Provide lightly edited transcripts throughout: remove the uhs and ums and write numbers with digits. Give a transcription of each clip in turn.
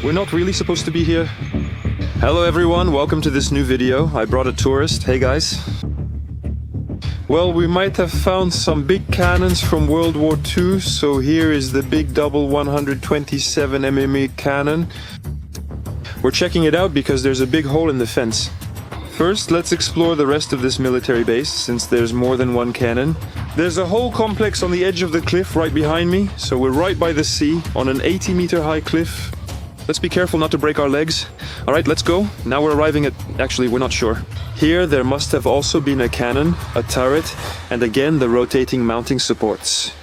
We're not really supposed to be here. Hello everyone, welcome to this new video. I brought a tourist. Hey guys. Well, we might have found some big cannons from World War II, so here is the big double 127 mm cannon. We're checking it out because there's a big hole in the fence. First, let's explore the rest of this military base, since there's more than one cannon. There's a whole complex on the edge of the cliff right behind me, so we're right by the sea, on an 80-meter high cliff. Let's be careful not to break our legs. Alright, let's go. Now we're arriving at... actually, we're not sure. Here, there must have also been a cannon, a turret, and again the rotating mounting supports.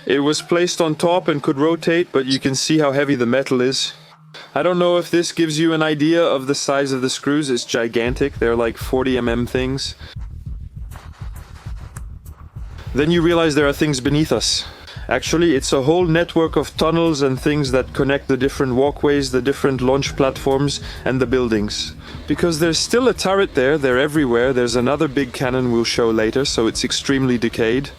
It was placed on top and could rotate, but you can see how heavy the metal is. I don't know if this gives you an idea of the size of the screws. It's gigantic. They're like 40 mm things. Then you realize there are things beneath us. Actually, it's a whole network of tunnels and things that connect the different walkways, the different launch platforms, and the buildings. Because there's still a turret there, they're everywhere. There's another big cannon we'll show later, so it's extremely decayed.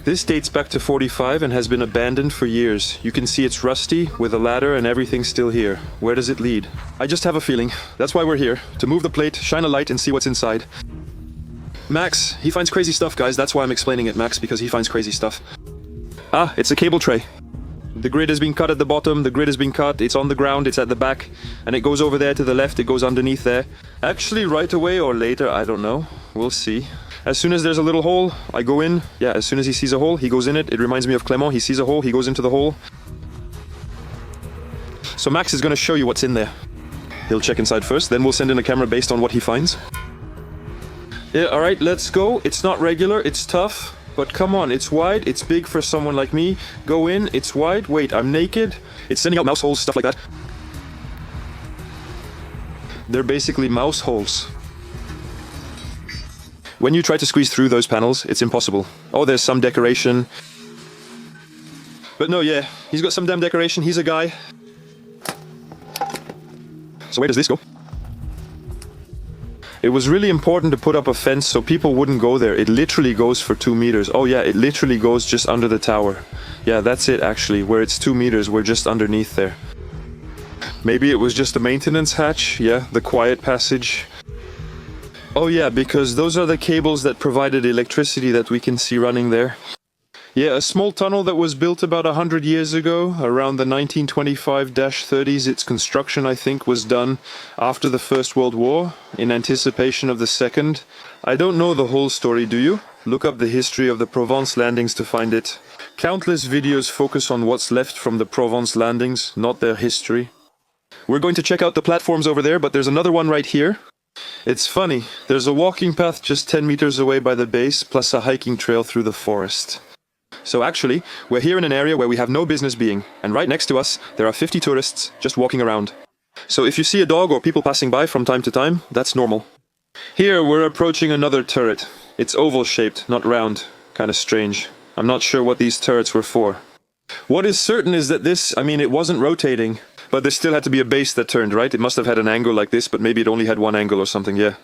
This dates back to 45 and has been abandoned for years. You can see it's rusty, with a ladder and everything still here. Where does it lead? I just have a feeling. That's why we're here. To move the plate, shine a light, and see what's inside. Max, he finds crazy stuff, guys. That's why I'm explaining it, Max, because he finds crazy stuff. Ah, it's a cable tray. The grid has been cut at the bottom, the grid has been cut, it's on the ground, it's at the back, and it goes over there to the left, it goes underneath there. Actually, right away or later, I don't know. We'll see. As soon as there's a little hole, I go in. Yeah, as soon as he sees a hole, he goes in it. It reminds me of Clément. He sees a hole, he goes into the hole. So Max is going to show you what's in there. He'll check inside first, then we'll send in a camera based on what he finds. Yeah, alright, let's go. It's not regular, it's tough. But come on, it's wide, it's big for someone like me. Go in, it's wide. Wait, I'm naked. It's sending out mouse holes, stuff like that. They're basically mouse holes. When you try to squeeze through those panels, it's impossible. Oh, there's some decoration. But no, yeah, he's got some damn decoration, he's a guy. So where does this go? It was really important to put up a fence so people wouldn't go there. It literally goes for 2 meters. Oh yeah, it literally goes just under the tower. Yeah, that's it actually. Where it's 2 meters, we're just underneath there. Maybe it was just a maintenance hatch. Yeah, the quiet passage. Oh yeah, because those are the cables that provided electricity that we can see running there. Yeah, a small tunnel that was built about 100 years ago, around the 1925-30s. Its construction, I think, was done after the First World War, in anticipation of the Second. I don't know the whole story, do you? Look up the history of the Provence landings to find it. Countless videos focus on what's left from the Provence landings, not their history. We're going to check out the platforms over there, but there's another one right here. It's funny, there's a walking path just 10 meters away by the base, plus a hiking trail through the forest. So actually, we're here in an area where we have no business being, and right next to us, there are 50 tourists just walking around. So if you see a dog or people passing by from time to time, that's normal. Here, we're approaching another turret. It's oval-shaped, not round. Kinda strange. I'm not sure what these turrets were for. What is certain is that this, it wasn't rotating, but there still had to be a base that turned, right? It must have had an angle like this, but maybe it only had one angle or something, yeah.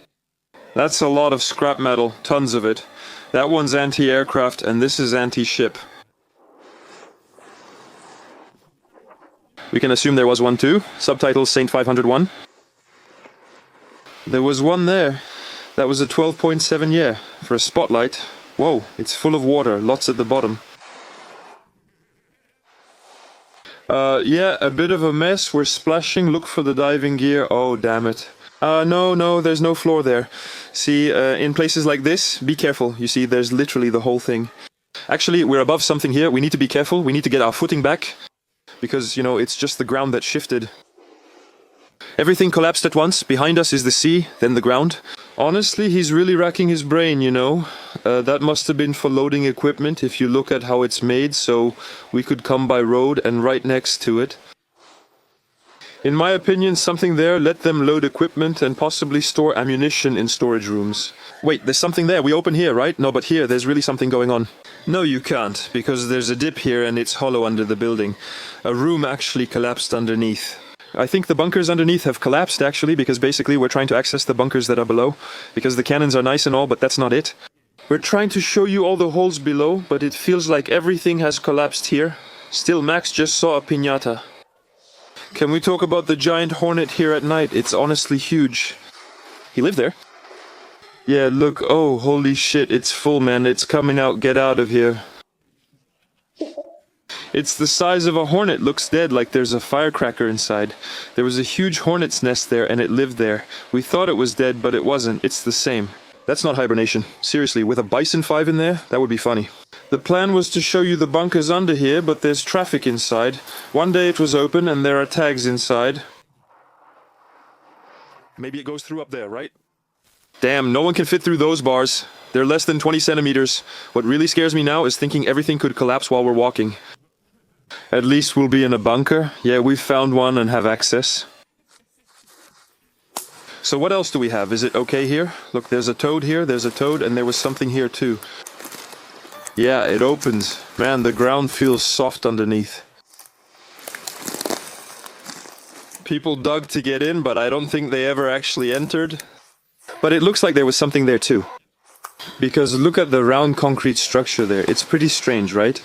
That's a lot of scrap metal, tons of it. That one's anti-aircraft, and this is anti-ship. We can assume there was one too. Subtitle Saint 501. There was one there. That was a 12.7, yeah. For a spotlight. Whoa, it's full of water, lots at the bottom. Yeah, a bit of a mess. We're splashing. Look for the diving gear. Oh, damn it. No, there's no floor there. See, in places like this, be careful. You see, there's literally the whole thing. Actually, we're above something here. We need to be careful. We need to get our footing back. Because, it's just the ground that shifted. Everything collapsed at once. Behind us is the sea, then the ground. Honestly, he's really racking his brain, That must have been for loading equipment if you look at how it's made, so we could come by road and right next to it. In my opinion, something there let them load equipment and possibly store ammunition in storage rooms. Wait, there's something there. We open here, right? No, but here, there's really something going on. No, you can't, because there's a dip here and it's hollow under the building. A room actually collapsed underneath. I think the bunkers underneath have collapsed, actually, because basically we're trying to access the bunkers that are below. Because the cannons are nice and all, but that's not it. We're trying to show you all the holes below, but it feels like everything has collapsed here. Still, Max just saw a piñata. Can we talk about the giant hornet here at night? It's honestly huge. He lived there? Yeah, look, oh, holy shit, it's full, man. It's coming out, get out of here. It's the size of a hornet, looks dead, like there's a firecracker inside. There was a huge hornet's nest there, and it lived there. We thought it was dead, but it wasn't. It's the same. That's not hibernation. Seriously, with a bison 5 in there, that would be funny. The plan was to show you the bunkers under here, but there's traffic inside. One day it was open, and there are tags inside. Maybe it goes through up there, right? Damn, no one can fit through those bars. They're less than 20 centimeters. What really scares me now is thinking everything could collapse while we're walking. At least we'll be in a bunker. Yeah, we've found one and have access. So what else do we have? Is it okay here? Look, there's a toad here, there's a toad, and there was something here too. Yeah, it opens. Man, the ground feels soft underneath. People dug to get in, but I don't think they ever actually entered. But it looks like there was something there too. Because look at the round concrete structure there. It's pretty strange, right?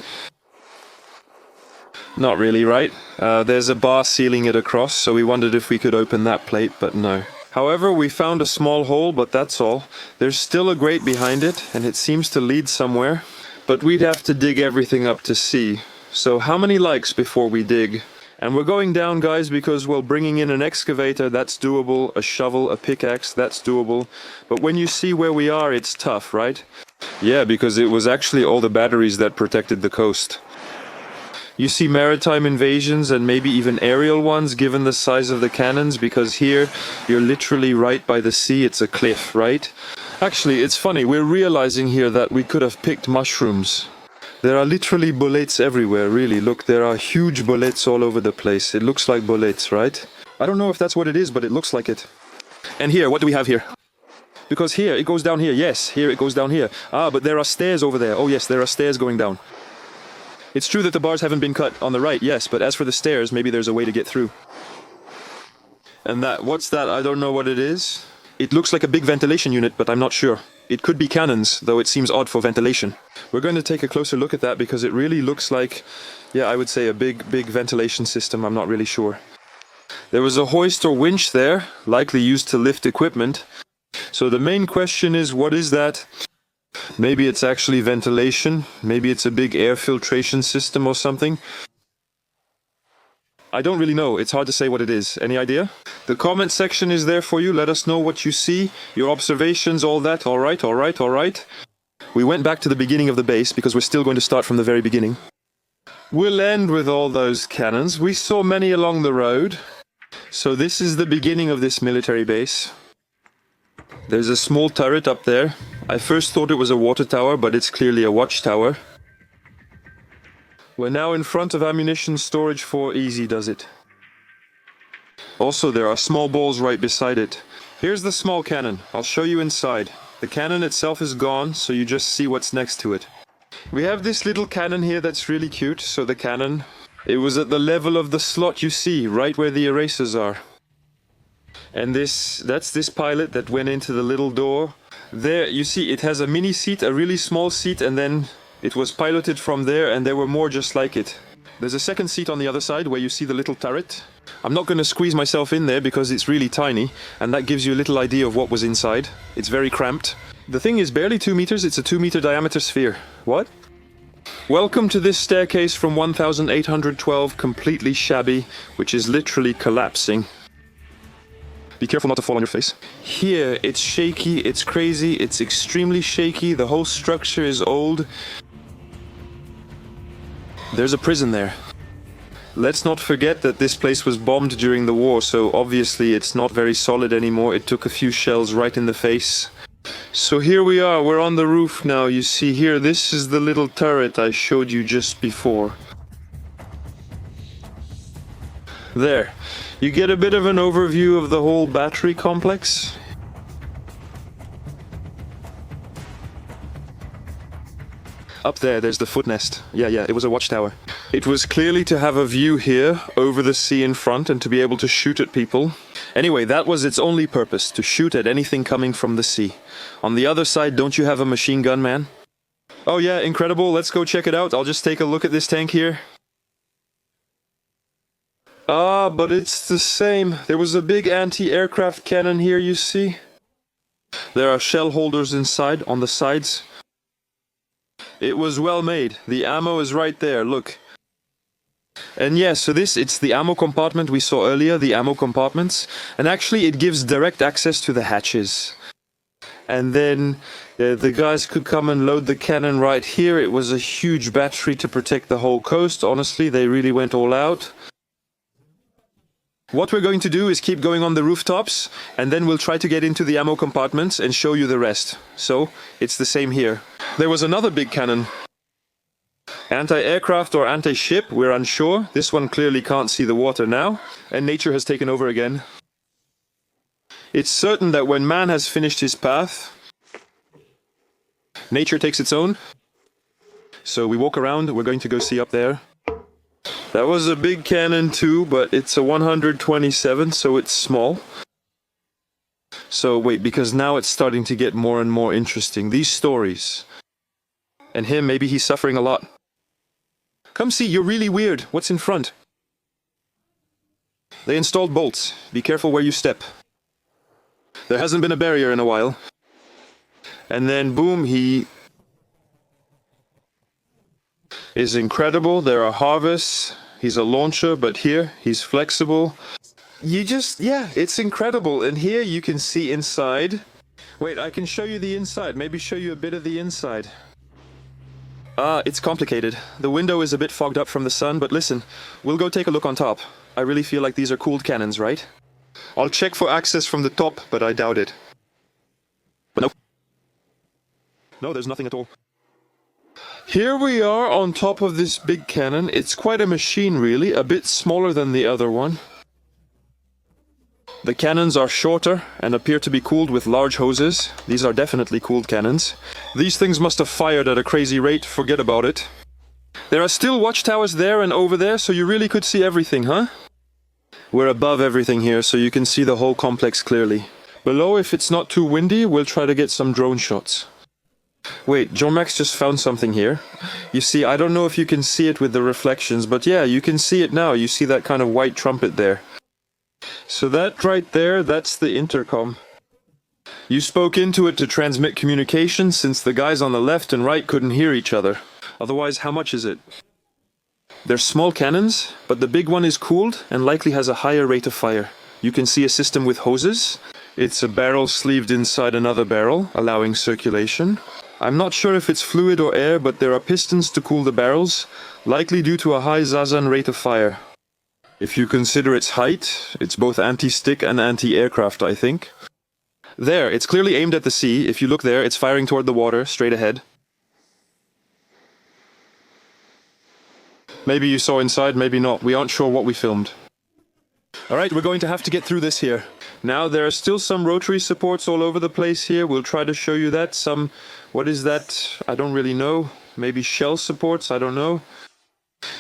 Not really, right? There's a bar sealing it across, so we wondered if we could open that plate, but no. However, we found a small hole, but that's all. There's still a grate behind it, and it seems to lead somewhere. But we'd have to dig everything up to see. So how many likes before we dig? And we're going down, guys, because, well, bringing in an excavator, that's doable. A shovel, a pickaxe, that's doable. But when you see where we are, it's tough, right? Yeah, because it was actually all the batteries that protected the coast. You see maritime invasions and maybe even aerial ones given the size of the cannons, because here you're literally right by the sea. It's a cliff, right? Actually, it's funny, we're realizing here that we could have picked mushrooms. There are literally bullets everywhere, really. Look, there are huge bullets all over the place. It looks like bullets, right? I don't know if that's what it is, but it looks like it. And here, what do we have here? Because here, it goes down here. Yes, here it goes down here. Ah, but there are stairs over there. Oh yes, there are stairs going down. It's true that the bars haven't been cut on the right, yes, but as for the stairs, maybe there's a way to get through. And that, what's that? I don't know what it is. It looks like a big ventilation unit, but I'm not sure. It could be cannons, though it seems odd for ventilation. We're going to take a closer look at that because it really looks like, yeah, I would say a big ventilation system. I'm not really sure. There was a hoist or winch there, likely used to lift equipment. So the main question is, what is that? Maybe it's actually ventilation. Maybe it's a big air filtration system or something. I don't really know. It's hard to say what it is. Any idea? The comment section is there for you. Let us know what you see, your observations, all that. All right, all right, all right. We went back to the beginning of the base because we're still going to start from the very beginning. We'll end with all those cannons. We saw many along the road. So this is the beginning of this military base. There's a small turret up there. I first thought it was a water tower, but it's clearly a watchtower. We're now in front of ammunition storage for Easy Does It. Also, there are small balls right beside it. Here's the small cannon. I'll show you inside. The cannon itself is gone, so you just see what's next to it. We have this little cannon here that's really cute. So the cannon, it was at the level of the slot you see, right where the erasers are. And that's this pilot that went into the little door. There, you see, it has a mini seat, a really small seat, and then it was piloted from there, and there were more just like it. There's a second seat on the other side where you see the little turret. I'm not going to squeeze myself in there because it's really tiny, and that gives you a little idea of what was inside. It's very cramped. The thing is barely 2 meters, it's a 2-meter diameter sphere. What? Welcome to this staircase from 1812, completely shabby, which is literally collapsing. Be careful not to fall on your face. Here, it's shaky, it's crazy, it's extremely shaky, the whole structure is old. There's a prison there. Let's not forget that this place was bombed during the war, so obviously it's not very solid anymore. It took a few shells right in the face. So here we are, we're on the roof now. You see here, this is the little turret I showed you just before. There. You get a bit of an overview of the whole battery complex. Up there's the foot nest. Yeah, it was a watchtower. It was clearly to have a view here over the sea in front and to be able to shoot at people. Anyway, that was its only purpose, to shoot at anything coming from the sea. On the other side, don't you have a machine gun, man? Oh yeah, incredible. Let's go check it out. I'll just take a look at this tank here. Ah, but it's the same. There was a big anti-aircraft cannon here, you see? There are shell holders inside, on the sides. It was well made. The ammo is right there, look. And yeah, so it's the ammo compartment we saw earlier, the ammo compartments. And actually it gives direct access to the hatches. And then the guys could come and load the cannon right here. It was a huge battery to protect the whole coast. Honestly, they really went all out. What we're going to do is keep going on the rooftops, and then we'll try to get into the ammo compartments and show you the rest. So, it's the same here. There was another big cannon. Anti-aircraft or anti-ship, we're unsure. This one clearly can't see the water now, and nature has taken over again. It's certain that when man has finished his path, nature takes its own. So we walk around, we're going to go see up there. That was a big cannon too, but it's a 127, so it's small. So wait, because now it's starting to get more and more interesting. These stories. And him, maybe he's suffering a lot. Come see, you're really weird. What's in front? They installed bolts. Be careful where you step. There hasn't been a barrier in a while. And then boom, he is incredible. There are harvests. He's a launcher, but here he's flexible. Yeah, it's incredible. And here you can see inside. Wait, I can show you the inside. Maybe show you a bit of the inside. It's complicated. The window is a bit fogged up from the sun, but listen, we'll go take a look on top. I really feel like these are cooled cannons, right? I'll check for access from the top, but I doubt it. But no. No, there's nothing at all. Here we are on top of this big cannon. It's quite a machine, really, a bit smaller than the other one. The cannons are shorter and appear to be cooled with large hoses. These are definitely cooled cannons. These things must have fired at a crazy rate, forget about it. There are still watchtowers there and over there, so you really could see everything, huh? We're above everything here, so you can see the whole complex clearly. Below, if it's not too windy, we'll try to get some drone shots. Wait, John Max just found something here. You see, I don't know if you can see it with the reflections, but yeah, you can see it now. You see that kind of white trumpet there. So that right there, that's the intercom. You spoke into it to transmit communication since the guys on the left and right couldn't hear each other. Otherwise, how much is it? They're small cannons, but the big one is cooled and likely has a higher rate of fire. You can see a system with hoses. It's a barrel sleeved inside another barrel, allowing circulation. I'm not sure if it's fluid or air, but there are pistons to cool the barrels, likely due to a high Zazan rate of fire. If you consider its height, it's both anti-stick and anti-aircraft, I think. There, it's clearly aimed at the sea. If you look there, it's firing toward the water, straight ahead. Maybe you saw inside, maybe not. We aren't sure what we filmed. Alright, we're going to have to get through this here. Now, there are still some rotary supports all over the place here. We'll try to show you that. Some, what is that? I don't really know. Maybe shell supports, I don't know.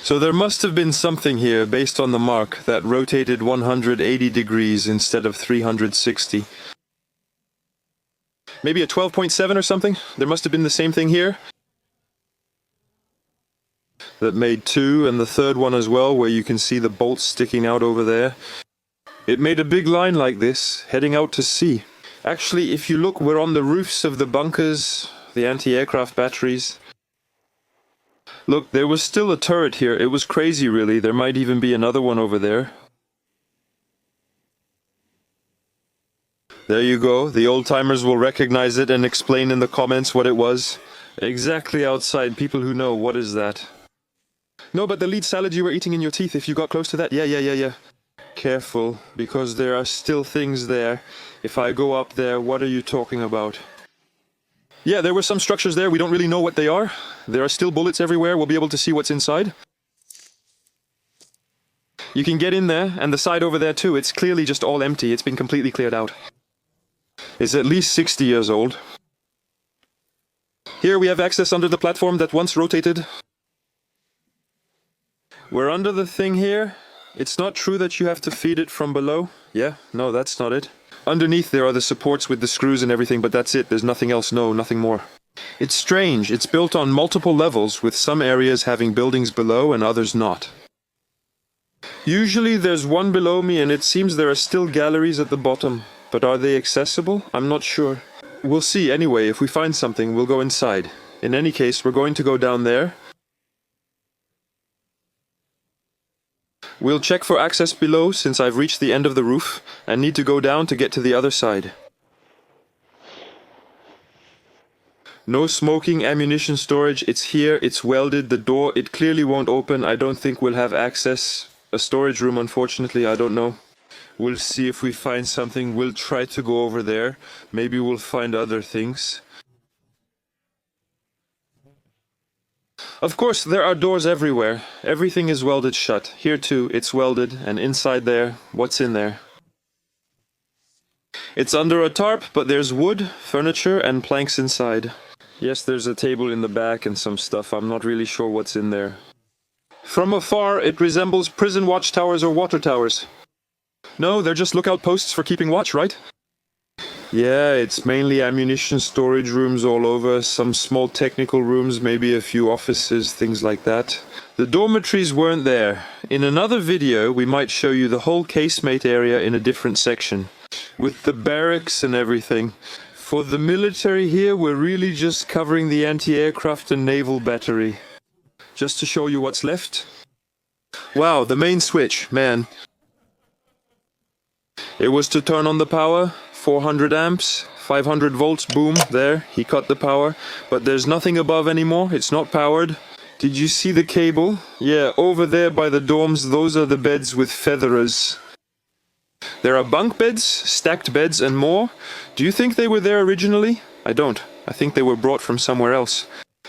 So there must have been something here, based on the mark, that rotated 180 degrees instead of 360. Maybe a 12.7 or something? There must have been the same thing here. That made two, and the third one as well, where you can see the bolts sticking out over there. It made a big line like this, heading out to sea. Actually, if you look, we're on the roofs of the bunkers, the anti-aircraft batteries. Look, there was still a turret here. It was crazy, really. There might even be another one over there. There you go. The old-timers will recognize it and explain in the comments what it was. Exactly outside. People who know, what is that? No, but the lead salad you were eating in your teeth, if you got close to that. Yeah. Careful, because there are still things there. If I go up there, what are you talking about? Yeah, there were some structures there. We don't really know what they are. There are still bullets everywhere. We'll be able to see what's inside. You can get in there, and the side over there too. It's clearly just all empty. It's been completely cleared out. It's at least 60 years old. Here we have access under the platform that once rotated. We're under the thing here. It's not true that you have to feed it from below. Yeah, no, that's not it. Underneath there are the supports with the screws and everything, but that's it. There's nothing else, no, nothing more. It's strange. It's built on multiple levels, with some areas having buildings below and others not. Usually there's one below me and it seems there are still galleries at the bottom. But are they accessible? I'm not sure. We'll see anyway. If we find something, we'll go inside. In any case, we're going to go down there. We'll check for access below since I've reached the end of the roof and need to go down to get to the other side. No smoking, ammunition storage. It's here, it's welded. The door, it clearly won't open. I don't think we'll have access. A storage room, unfortunately, I don't know. We'll see if we find something. We'll try to go over there. Maybe we'll find other things. Of course, there are doors everywhere. Everything is welded shut. Here too, it's welded, and inside there, what's in there? It's under a tarp, but there's wood, furniture, and planks inside. Yes, there's a table in the back and some stuff. I'm not really sure what's in there. From afar, it resembles prison watchtowers or water towers. No, they're just lookout posts for keeping watch, right? Yeah, it's mainly ammunition storage rooms all over, some small technical rooms, maybe a few offices, things like that. The dormitories weren't there. In another video, we might show you the whole casemate area in a different section, with the barracks and everything. For the military here, we're really just covering the anti-aircraft and naval battery. Just to show you what's left. Wow, the main switch, man. It was to turn on the power, 400 amps, 500 volts, boom, there, he cut the power. But there's nothing above anymore, it's not powered. Did you see the cable? Yeah, over there by the dorms, those are the beds with featherers. There are bunk beds, stacked beds, and more. Do you think they were there originally? I don't. I think they were brought from somewhere else.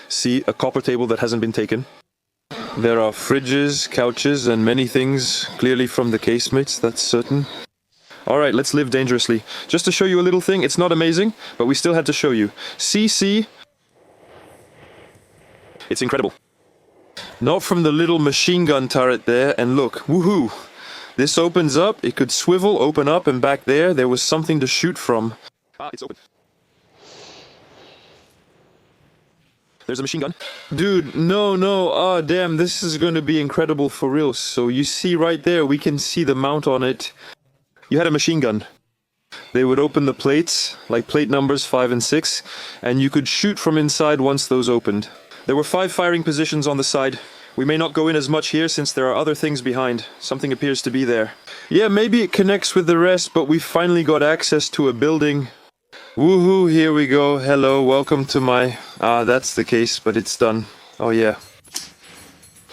See, a copper table that hasn't been taken. There are fridges, couches, and many things, clearly from the casemates, that's certain. Alright, let's live dangerously. Just to show you a little thing, it's not amazing, but we still had to show you. See? It's incredible. Not from the little machine gun turret there, and look, woohoo! This opens up, it could swivel, open up, and back there was something to shoot from. Ah, it's open. There's a machine gun. Dude, no, ah, damn, this is going to be incredible for real. So you see right there, we can see the mount on it. You had a machine gun. They would open the plates, like plate numbers 5 and 6, and you could shoot from inside once those opened. There were 5 firing positions on the side. We may not go in as much here since there are other things behind. Something appears to be there. Yeah, maybe it connects with the rest, but we finally got access to a building. Woohoo, here we go. Hello, welcome to my... Ah, that's the case, but it's done. Oh yeah.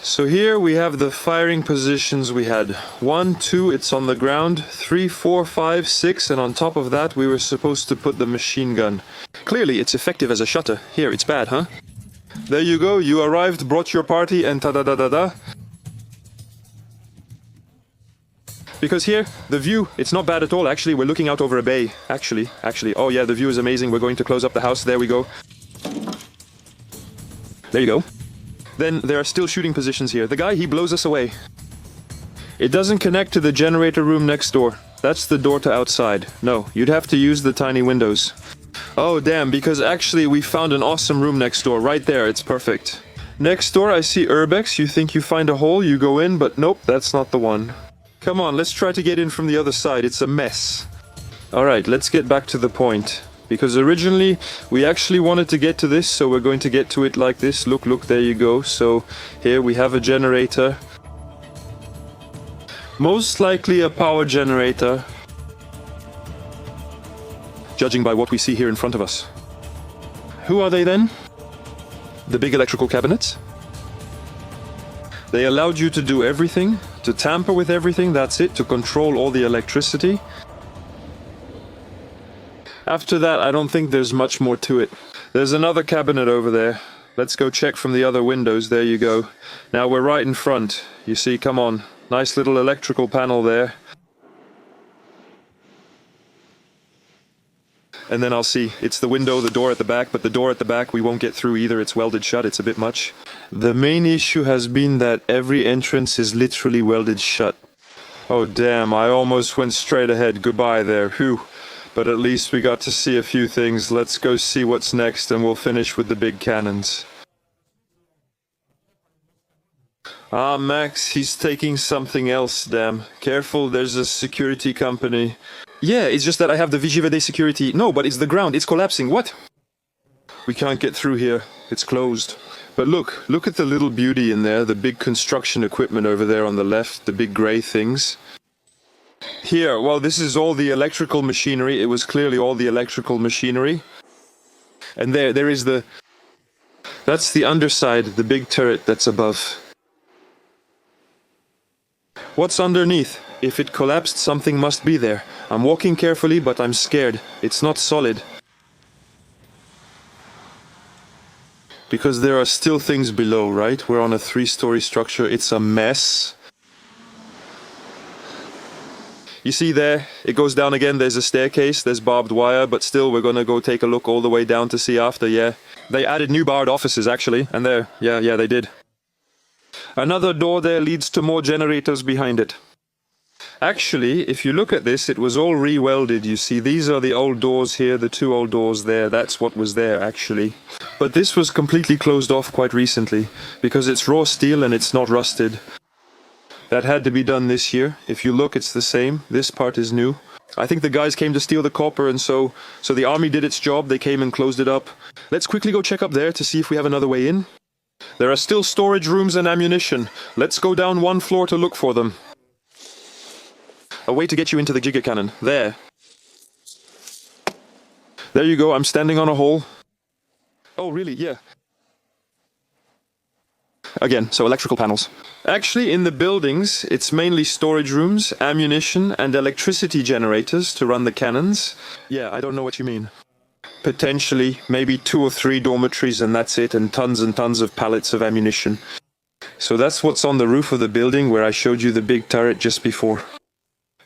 So here we have the firing positions we had. 1, 2, it's on the ground. 3, 4, 5, 6, and on top of that we were supposed to put the machine gun. Clearly it's effective as a shutter. Here, it's bad, huh? There you go, you arrived, brought your party, and ta-da-da-da-da. Because here, the view, it's not bad at all, actually. We're looking out over a bay. Actually. Oh yeah, the view is amazing. We're going to close up the house. There we go. There you go. Then there are still shooting positions here. The guy, he blows us away. It doesn't connect to the generator room next door. That's the door to outside. No, you'd have to use the tiny windows. Oh damn, because actually we found an awesome room next door. Right there, it's perfect. Next door I see Urbex. You think you find a hole, you go in, but nope, that's not the one. Come on, let's try to get in from the other side. It's a mess. Alright, let's get back to the point. Because originally, we actually wanted to get to this, so we're going to get to it like this. Look, there you go. So, here we have a generator. Most likely a power generator. Judging by what we see here in front of us. Who are they then? The big electrical cabinets? They allowed you to do everything, to tamper with everything, that's it, to control all the electricity. After that, I don't think there's much more to it. There's another cabinet over there. Let's go check from the other windows. There you go. Now we're right in front. You see, come on. Nice little electrical panel there. And then I'll see. It's the window, the door at the back, but the door at the back we won't get through either. It's welded shut. It's a bit much. The main issue has been that every entrance is literally welded shut. Oh damn, I almost went straight ahead. Goodbye there. Whew. But at least we got to see a few things. Let's go see what's next and we'll finish with the big cannons. Ah, Max, he's taking something else, damn. Careful, there's a security company. Yeah, it's just that I have the Vigivade security. No, but it's the ground, it's collapsing. What? We can't get through here. It's closed. But look at the little beauty in there, the big construction equipment over there on the left, the big grey things. Here, well, this is all the electrical machinery. It was clearly all the electrical machinery. And there is the... That's the underside, the big turret that's above. What's underneath? If it collapsed, something must be there. I'm walking carefully, but I'm scared. It's not solid. Because there are still things below, right? We're on a 3-story structure. It's a mess. You see there, it goes down again. There's a staircase, there's barbed wire, but still we're gonna go take a look all the way down to see after, yeah. They added new barred offices actually, and there, yeah, they did. Another door there leads to more generators behind it. Actually, if you look at this, it was all re-welded, you see. These are the old doors here, the 2 old doors there. That's what was there, actually. But this was completely closed off quite recently, because it's raw steel and it's not rusted. That had to be done this year. If you look, it's the same. This part is new. I think the guys came to steal the copper, and so the army did its job. They came and closed it up. Let's quickly go check up there to see if we have another way in. There are still storage rooms and ammunition. Let's go down 1 floor to look for them. A way to get you into the Giga Cannon. There. There you go, I'm standing on a hole. Oh, really? Yeah. Again, so electrical panels. Actually, in the buildings, it's mainly storage rooms, ammunition, and electricity generators to run the cannons. Yeah, I don't know what you mean. Potentially, maybe 2 or 3 dormitories and that's it, and tons of pallets of ammunition. So that's what's on the roof of the building where I showed you the big turret just before.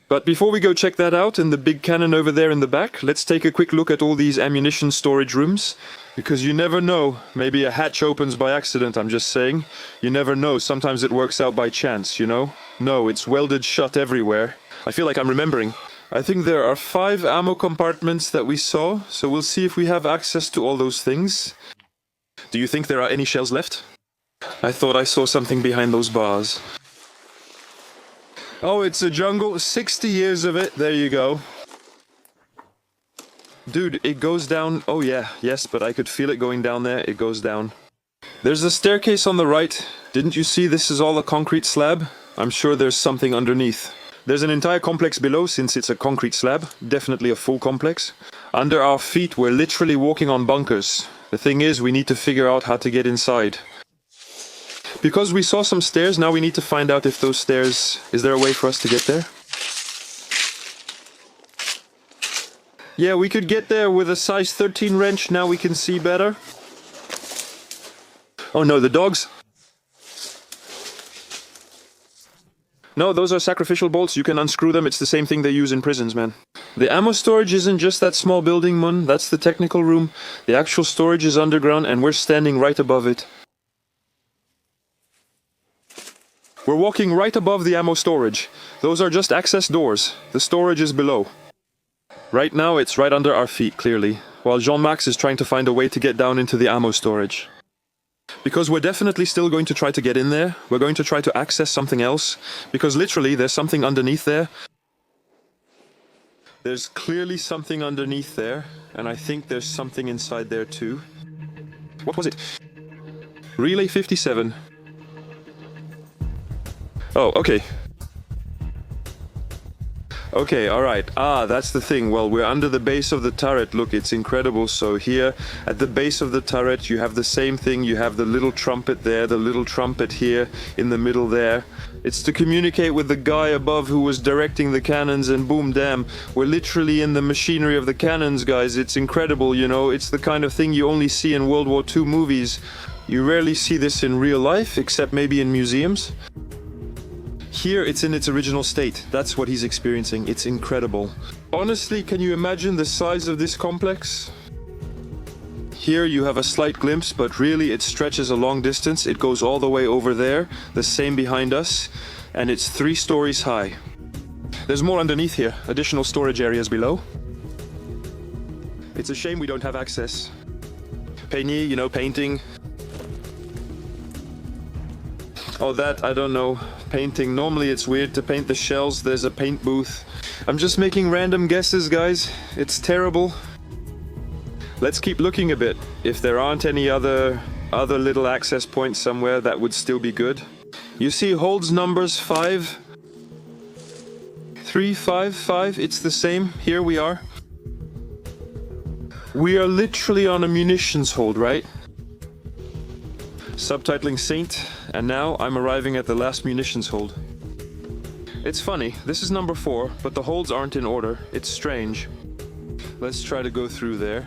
But before we go check that out and the big cannon over there in the back, let's take a quick look at all these ammunition storage rooms. Because you never know, maybe a hatch opens by accident, I'm just saying. You never know, sometimes it works out by chance, you know? No, it's welded shut everywhere. I feel like I'm remembering. I think there are 5 ammo compartments that we saw, so we'll see if we have access to all those things. Do you think there are any shells left? I thought I saw something behind those bars. Oh, it's a jungle. 60 years of it. There you go. Dude, it goes down. Oh yeah, yes, but I could feel it going down there. It goes down. There's a staircase on the right. Didn't you see this is all a concrete slab? I'm sure there's something underneath. There's an entire complex below since it's a concrete slab. Definitely a full complex. Under our feet, we're literally walking on bunkers. The thing is, we need to figure out how to get inside. Because we saw some stairs, now we need to find out if those stairs... Is there a way for us to get there? Yeah, we could get there with a size 13 wrench, now we can see better. Oh no, the dogs! No, those are sacrificial bolts, you can unscrew them, it's the same thing they use in prisons, man. The ammo storage isn't just that small building, Mun, that's the technical room. The actual storage is underground and we're standing right above it. We're walking right above the ammo storage. Those are just access doors. The storage is below. Right now it's right under our feet, clearly, while Jean-Max is trying to find a way to get down into the ammo storage. Because we're definitely still going to try to get in there. We're going to try to access something else. Because literally there's something underneath there. There's clearly something underneath there. And I think there's something inside there too. What was it? Relay 57. Oh, okay. Okay, alright. Ah, that's the thing. Well, we're under the base of the turret. Look, it's incredible. So here, at the base of the turret, you have the same thing. You have the little trumpet there, the little trumpet here, in the middle there. It's to communicate with the guy above who was directing the cannons, and boom, damn, we're literally in the machinery of the cannons, guys. It's incredible, you know. It's the kind of thing you only see in World War II movies. You rarely see this in real life, except maybe in museums. Here, it's in its original state. That's what he's experiencing. It's incredible. Honestly, can you imagine the size of this complex? Here you have a slight glimpse, but really it stretches a long distance. It goes all the way over there, the same behind us, and it's 3 stories high. There's more underneath here, additional storage areas below. It's a shame we don't have access. Peigny, you know, painting. Oh, that, I don't know. Painting. Normally it's weird to paint the shells. There's a paint booth. I'm just making random guesses, guys. It's terrible. Let's keep looking a bit. If there aren't any other little access points somewhere, that would still be good. You see holds numbers 5, 3, 5, 5. It's the same. Here we are. We are literally on a munitions hold, right? Subtitling Saint, and now I'm arriving at the last munitions hold. It's funny, this is number 4, but the holds aren't in order. It's strange. Let's try to go through there.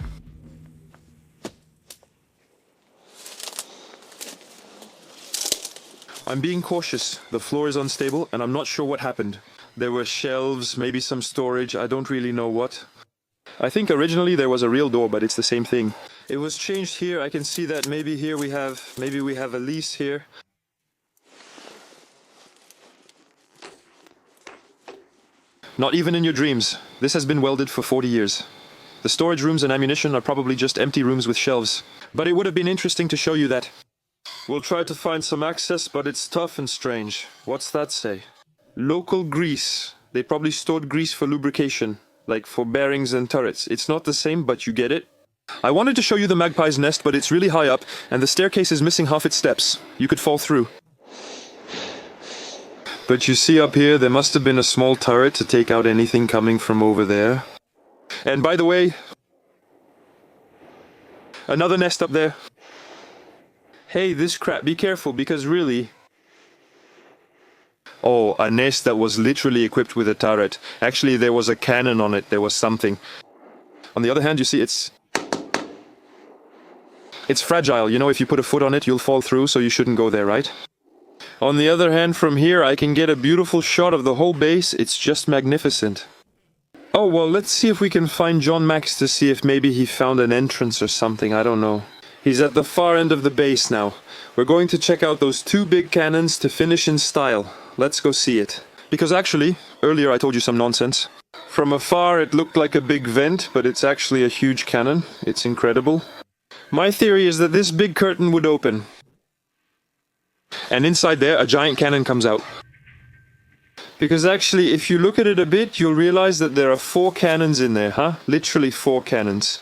I'm being cautious. The floor is unstable, and I'm not sure what happened. There were shelves, maybe some storage, I don't really know what. I think originally there was a real door, but it's the same thing. It was changed here. I can see that maybe here we have a lease here. Not even in your dreams. This has been welded for 40 years. The storage rooms and ammunition are probably just empty rooms with shelves. But it would have been interesting to show you that. We'll try to find some access, but it's tough and strange. What's that say? Local grease. They probably stored grease for lubrication, like for bearings and turrets. It's not the same, but you get it. I wanted to show you the magpie's nest, but it's really high up, and the staircase is missing half its steps. You could fall through. But you see up here, there must have been a small turret to take out anything coming from over there. And by the way, another nest up there. Hey, this crap, be careful, because really... Oh, a nest that was literally equipped with a turret. Actually, there was a cannon on it, there was something. On the other hand, you see, it's fragile, you know, if you put a foot on it, you'll fall through, so you shouldn't go there, right? On the other hand, from here, I can get a beautiful shot of the whole base. It's just magnificent. Oh, well, let's see if we can find John Max to see if maybe he found an entrance or something, I don't know. He's at the far end of the base now. We're going to check out those 2 big cannons to finish in style. Let's go see it. Because actually, earlier I told you some nonsense. From afar it looked like a big vent, but it's actually a huge cannon. It's incredible. My theory is that this big curtain would open. And inside there, a giant cannon comes out. Because actually, if you look at it a bit, you'll realize that there are 4 cannons in there, huh? Literally 4 cannons.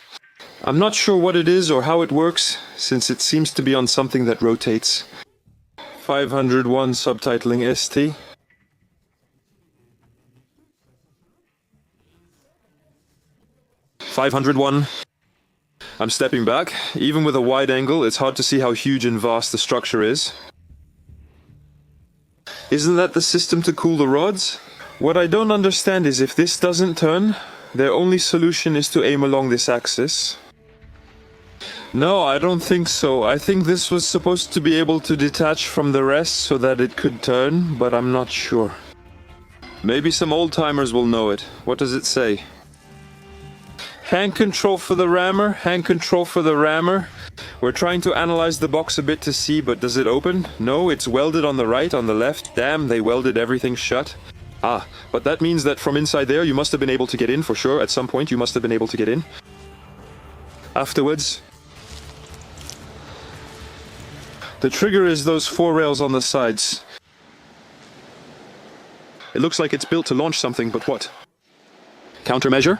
I'm not sure what it is or how it works, since it seems to be on something that rotates. 501 subtitling ST. $501. I'm stepping back. Even with a wide angle, it's hard to see how huge and vast the structure is. Isn't that the system to cool the rods? What I don't understand is if this doesn't turn, their only solution is to aim along this axis. No, I don't think so. I think this was supposed to be able to detach from the rest so that it could turn, but I'm not sure. Maybe some old-timers will know it. What does it say? Hand control for the rammer, hand control for the rammer. We're trying to analyze the box a bit to see, but does it open? No, it's welded on the right, on the left. Damn, they welded everything shut. Ah, but that means that from inside there you must have been able to get in for sure. At some point you must have been able to get in. Afterwards, the trigger is those 4 rails on the sides. It looks like it's built to launch something, but what? Countermeasure?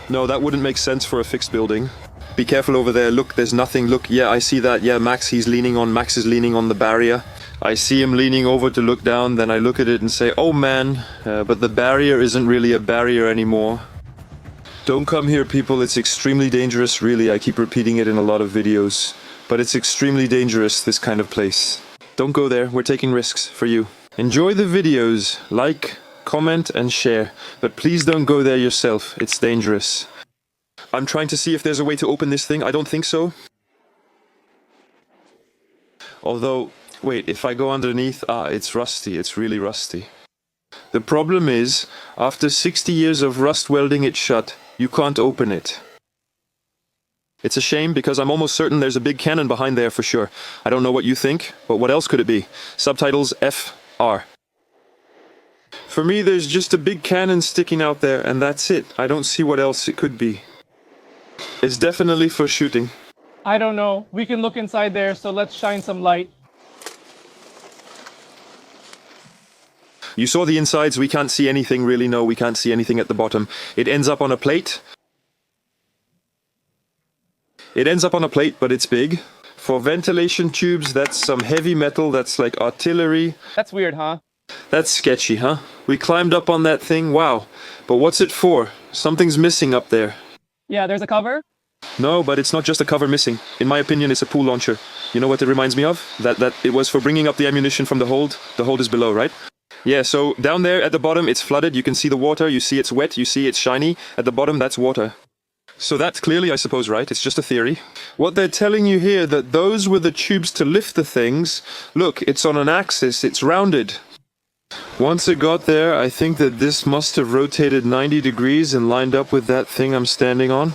No, that wouldn't make sense for a fixed building. Be careful over there. Look, there's nothing. Look, yeah, I see that. Yeah, Max is leaning on the barrier. I see him leaning over to look down, then I look at it and say, oh man, but the barrier isn't really a barrier anymore. Don't come here, people. It's extremely dangerous, really. I keep repeating it in a lot of videos. But it's extremely dangerous, this kind of place. Don't go there. We're taking risks for you. Enjoy the videos. Like, comment and share. But please don't go there yourself. It's dangerous. I'm trying to see if there's a way to open this thing. I don't think so. Although, wait, if I go underneath... Ah, it's rusty. It's really rusty. The problem is, after 60 years of rust welding it shut, you can't open it. It's a shame because I'm almost certain there's a big cannon behind there for sure. I don't know what you think, but what else could it be? Subtitles FR. For me, there's just a big cannon sticking out there, and that's it. I don't see what else it could be. It's definitely for shooting. I don't know. We can look inside there, so let's shine some light. You saw the insides, we can't see anything really, no, we can't see anything at the bottom. It ends up on a plate. It ends up on a plate, but it's big. For ventilation tubes, that's some heavy metal, that's like artillery. That's weird, huh? That's sketchy, huh? We climbed up on that thing, wow. But what's it for? Something's missing up there. Yeah, there's a cover. No, but it's not just a cover missing. In my opinion, it's a pool launcher. You know what it reminds me of? That it was for bringing up the ammunition from the hold. The hold is below, right? Yeah, so down there at the bottom, it's flooded. You can see the water. You see it's wet. You see it's shiny. At the bottom, that's water. So that's clearly, I suppose, right? It's just a theory. What they're telling you here, that those were the tubes to lift the things. Look, it's on an axis. It's rounded. Once it got there, I think that this must have rotated 90 degrees and lined up with that thing I'm standing on.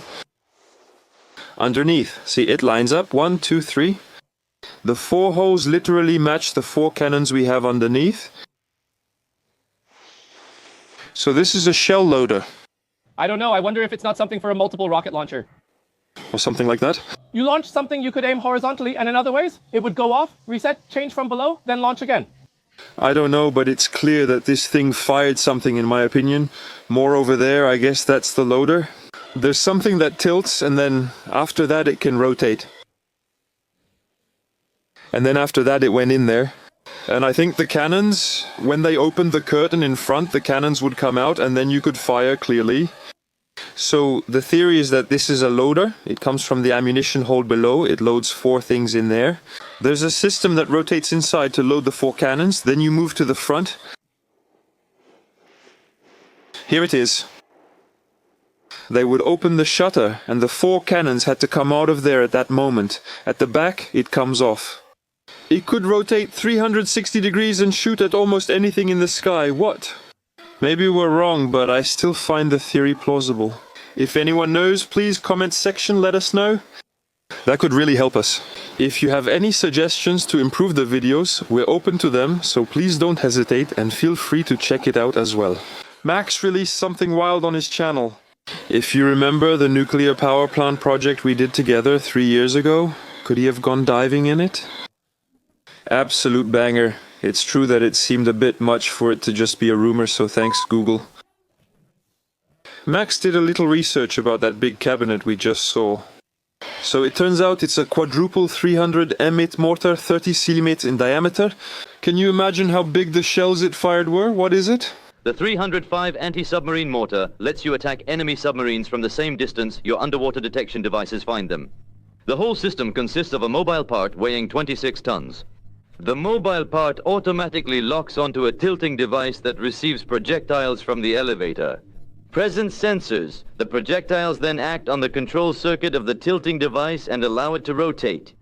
Underneath, see, it lines up. 1, 2, 3. The 4 holes literally match the 4 cannons we have underneath. So this is a shell loader. I don't know. I wonder if it's not something for a multiple rocket launcher. Or something like that. You launch something you could aim horizontally, and in other ways, it would go off, reset, change from below, then launch again. I don't know, but it's clear that this thing fired something, in my opinion. More over there, I guess that's the loader. There's something that tilts, and then after that it can rotate. And then after that it went in there. And I think the cannons, when they opened the curtain in front, the cannons would come out, and then you could fire clearly. So the theory is that this is a loader. It comes from the ammunition hold below. It loads 4 things in there. There's a system that rotates inside to load the 4 cannons. Then you move to the front. Here it is. They would open the shutter, and the 4 cannons had to come out of there at that moment. At the back, it comes off. It could rotate 360 degrees and shoot at almost anything in the sky. What? Maybe we're wrong, but I still find the theory plausible. If anyone knows, please comment section, let us know. That could really help us. If you have any suggestions to improve the videos, we're open to them, so please don't hesitate and feel free to check it out as well. Max released something wild on his channel. If you remember the nuclear power plant project we did together 3 years ago, could he have gone diving in it? Absolute banger. It's true that it seemed a bit much for it to just be a rumor, so thanks Google. Max did a little research about that big cabinet we just saw. So it turns out it's a quadruple 300 M8 mortar, 30 cm in diameter. Can you imagine how big the shells it fired were? What is it? The 305 anti-submarine mortar lets you attack enemy submarines from the same distance your underwater detection devices find them. The whole system consists of a mobile part weighing 26 tons. The mobile part automatically locks onto a tilting device that receives projectiles from the elevator. Present sensors, the projectiles then act on the control circuit of the tilting device and allow it to rotate.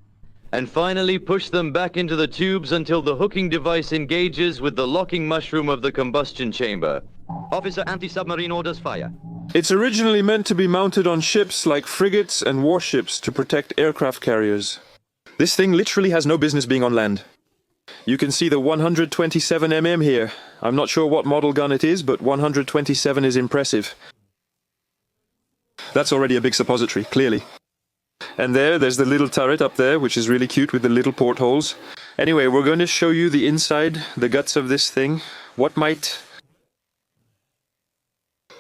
And finally push them back into the tubes until the hooking device engages with the locking mushroom of the combustion chamber. Officer, anti-submarine orders fire. It's originally meant to be mounted on ships like frigates and warships to protect aircraft carriers. This thing literally has no business being on land. You can see the 127mm here. I'm not sure what model gun it is, but 127 is impressive. That's already a big suppository, clearly. And there's the little turret up there, which is really cute with the little portholes. Anyway, we're going to show you the inside, the guts of this thing. What might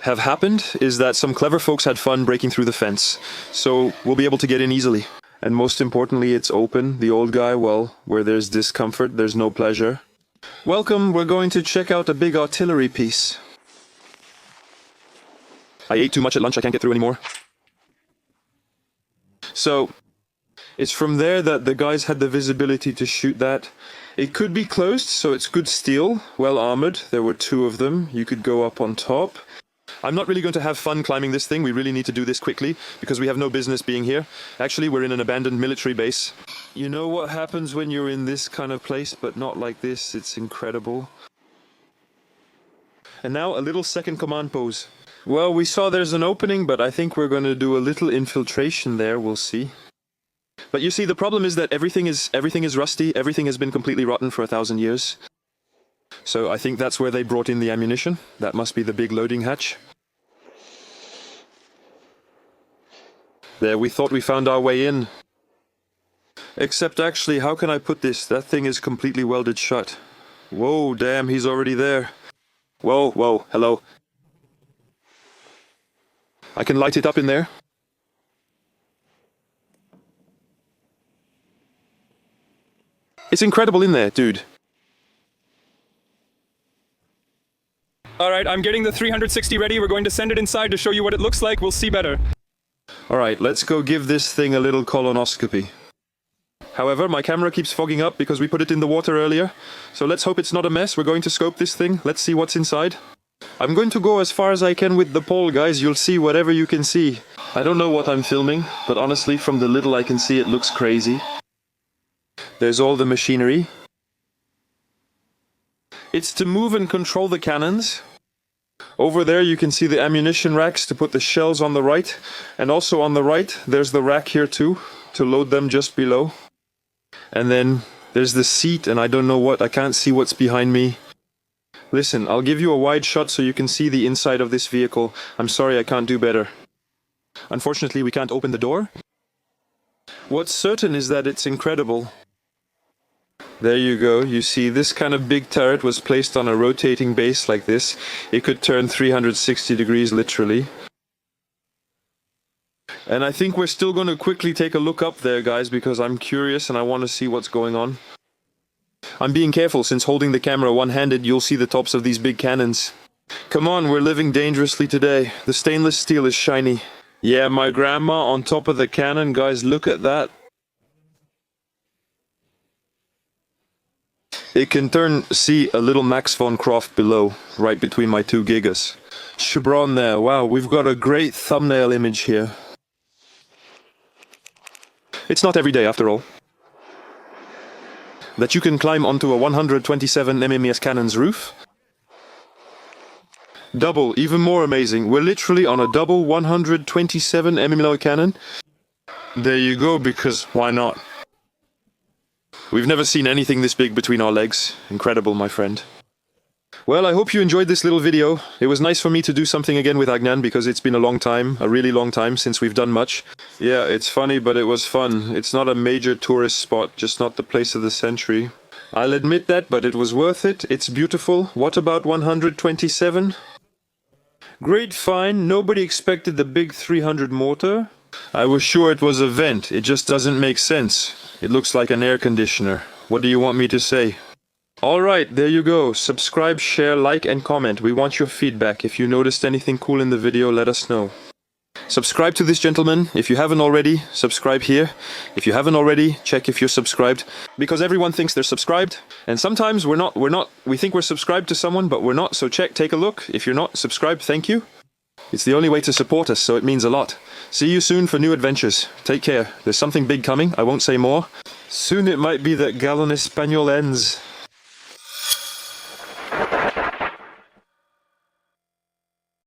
have happened is that some clever folks had fun breaking through the fence. So we'll be able to get in easily. And most importantly, it's open. The old guy, well, where there's discomfort, there's no pleasure. Welcome, we're going to check out a big artillery piece. I ate too much at lunch, I can't get through anymore. So, it's from there that the guys had the visibility to shoot that. It could be closed, so it's good steel, well armored. There were 2 of them. You could go up on top. I'm not really going to have fun climbing this thing. We really need to do this quickly, because we have no business being here. Actually, we're in an abandoned military base. You know what happens when you're in this kind of place, but not like this? It's incredible. And now a little second command pose. Well, we saw there's an opening, but I think we're going to do a little infiltration there, we'll see. But you see, the problem is that everything is rusty, everything has been completely rotten for 1,000 years. So I think that's where they brought in the ammunition. That must be the big loading hatch. There, we thought we found our way in. Except actually, how can I put this? That thing is completely welded shut. Whoa, damn, he's already there. Whoa, whoa, hello. I can light it up in there. It's incredible in there, dude. Alright, I'm getting the 360 ready. We're going to send it inside to show you what it looks like. We'll see better. Alright, let's go give this thing a little colonoscopy. However, my camera keeps fogging up because we put it in the water earlier. So let's hope it's not a mess. We're going to scope this thing. Let's see what's inside. I'm going to go as far as I can with the pole, guys. You'll see whatever you can see. I don't know what I'm filming, but honestly, from the little I can see, it looks crazy. There's all the machinery. It's to move and control the cannons. Over there you can see the ammunition racks to put the shells on the right. And also on the right, there's the rack here too, to load them just below. And then there's the seat, and I don't know what, I can't see what's behind me. Listen, I'll give you a wide shot so you can see the inside of this vehicle. I'm sorry, I can't do better. Unfortunately, we can't open the door. What's certain is that it's incredible. There you go. You see, this kind of big turret was placed on a rotating base like this. It could turn 360 degrees, literally. And I think we're still going to quickly take a look up there, guys, because I'm curious and I want to see what's going on. I'm being careful, since holding the camera one-handed, you'll see the tops of these big cannons. Come on, we're living dangerously today. The stainless steel is shiny. Yeah, my grandma on top of the cannon, guys, look at that. It can see a little Max von Croft below, right between my two gigas. Chevron there, wow, we've got a great thumbnail image here. It's not every day, after all, that you can climb onto a 127 mm cannon's roof. Double, even more amazing. We're literally on a double 127 mm cannon. There you go, because why not? We've never seen anything this big between our legs. Incredible, my friend. Well, I hope you enjoyed this little video. It was nice for me to do something again with Agnan, because it's been a long time, a really long time since we've done much. Yeah, it's funny, but it was fun. It's not a major tourist spot, just not the place of the century. I'll admit that, but it was worth it. It's beautiful. What about 127? Great find. Nobody expected the big 300 mortar. I was sure it was a vent. It just doesn't make sense. It looks like an air conditioner. What do you want me to say? Alright, there you go. Subscribe, share, like, and comment. We want your feedback. If you noticed anything cool in the video, let us know. Subscribe to this gentleman. If you haven't already, subscribe here. If you haven't already, check if you're subscribed. Because everyone thinks they're subscribed. And sometimes we're not. We think we're subscribed to someone, but we're not. So take a look. If you're not subscribed, thank you. It's the only way to support us, so it means a lot. See you soon for new adventures. Take care. There's something big coming. I won't say more. Soon it might be that Gallon Espanol ends.